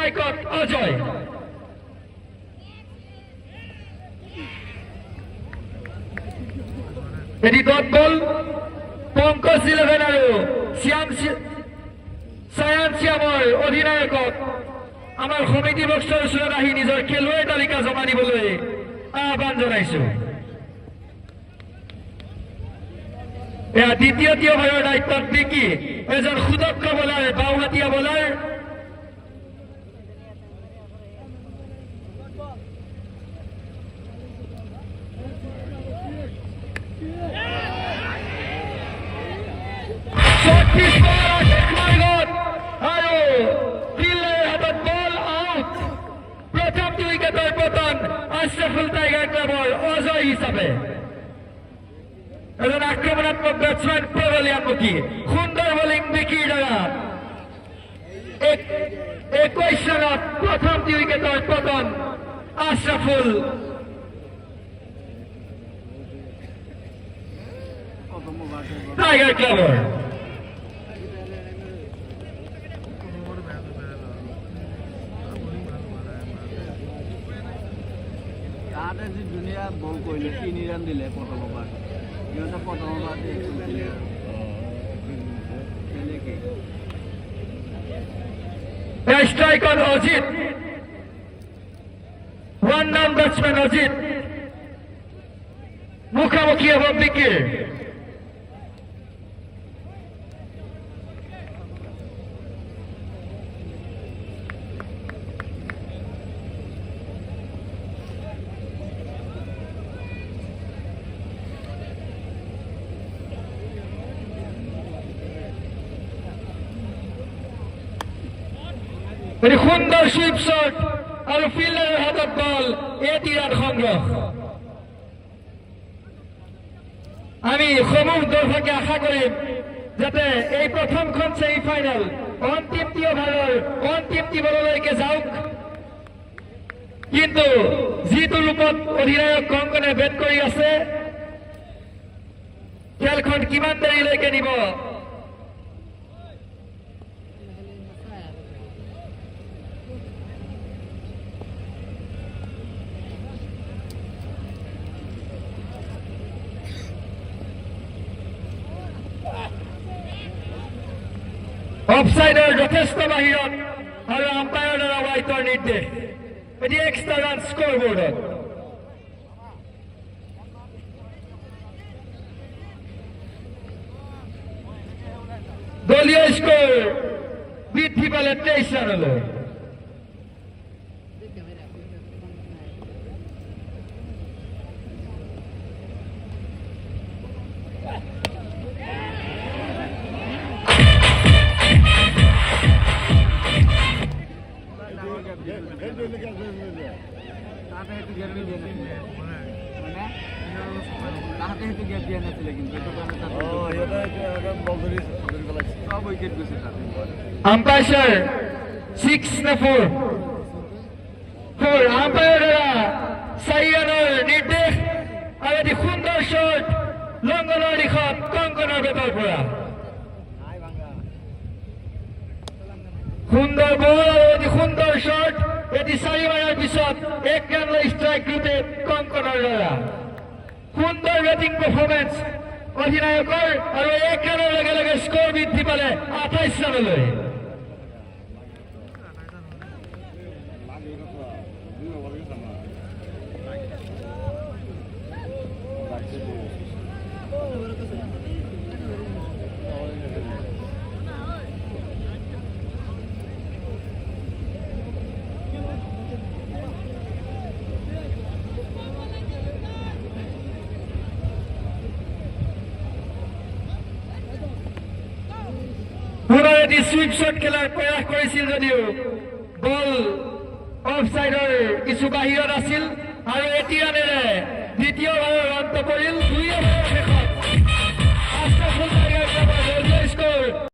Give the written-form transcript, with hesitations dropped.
স্ট্রাইকত অজয় এটি dot ball Pankaj 11 আৰু সায়ান শ্যামৰ অধিনায়কক আমাৰ সমিতি বক্সৰ ওচৰত আহি নিজৰ খেলুৱৈ তালিকা জমা দিবলৈ আহ্বান জনাইছো দ্বিতীয় ভাগৰ দায়িত্বত বিকি এজন সুদক্ষ বলাৰ বাওঁহাতীয়া বলাৰ আশরাফুল টাইগার ক্লাবৰ অজয় হিচাপে এজন আক্ৰমণাত্মক বেটছমেন পেভেলিয়ানমুখী সুন্দৰ বলিং বিকিৰ দ্বাৰা 21 ৰানত প্ৰথম উইকেটৰ পতন আশরাফুল টাইগার ক্লাবৰ দুনিয়া বল কৰিলে 3 ৰান দিলে প্ৰথম ওভাৰ ইহঁতে প্ৰথম ওভাৰতে দিলে স্ট্রাইকার অজিত ওয়ান নাম ব্যাটসম্যান অজিত মুখামুখি হব বিকির এটি সুন্দৰ সুইপ শট আৰু ফিল্ডাৰৰ হাতত বল 8 ৰান সংগ্ৰহ আমি সমূহ দৰ্শকে আশা কৰিম যাতে এই প্ৰথমখন ছেমিফাইনেল অন্তিম ভাগৰ অন্তিম বললৈকে যাওক কিন্তু যিটো ৰূপত অধিনায়ক কংকনে বেট কৰি আছে খেলখন কিমান দেৰিলৈকে নিব অফসাইডৰ যথেষ্ট বাহিৰত আৰু আম্পায়াৰৰ দ্বাৰা ৱাইটৰ নিৰ্দেশ এটি এক্সট্ৰা ৰান স্ক'ৰ বোৰ্ডত দলীয় স্ক'ৰ বৃদ্ধি পালে 23 ৰানলৈ আম্পায়াৰ 6 নে 4 আম্পায়াৰৰ দ্বাৰা 4 ৰানৰ নিৰ্দেশ আৰু এটি সুন্দৰ শ্বট লংগনৰ দিশত কংকনৰ বেটৰ পৰা সুন্দৰ বল আৰু এটি সুন্দৰ শ্বট এটি 4 মাৰাৰ পিছত 1 ৰানলৈ ষ্ট্ৰাইক ৰুটে কংকনৰ দ্বাৰা সুন্দৰ বেটিং পাৰফৰ্মেন্স অধিনায়কৰ আৰু 1 ৰানৰ লগে লগে স্ক'ৰ বৃদ্ধি পালে 28 ৰানলৈ পুনৰ এটি সুইপ শট খেলাৰ প্ৰয়াস কৰিছিল যদিও বল অফসাইডৰ কিছু বাহিৰত আছিল আৰু 8 ৰানেৰে দ্বিতীয় ভাগৰ অন্ত পৰিল 2 অভাৰৰ শেষত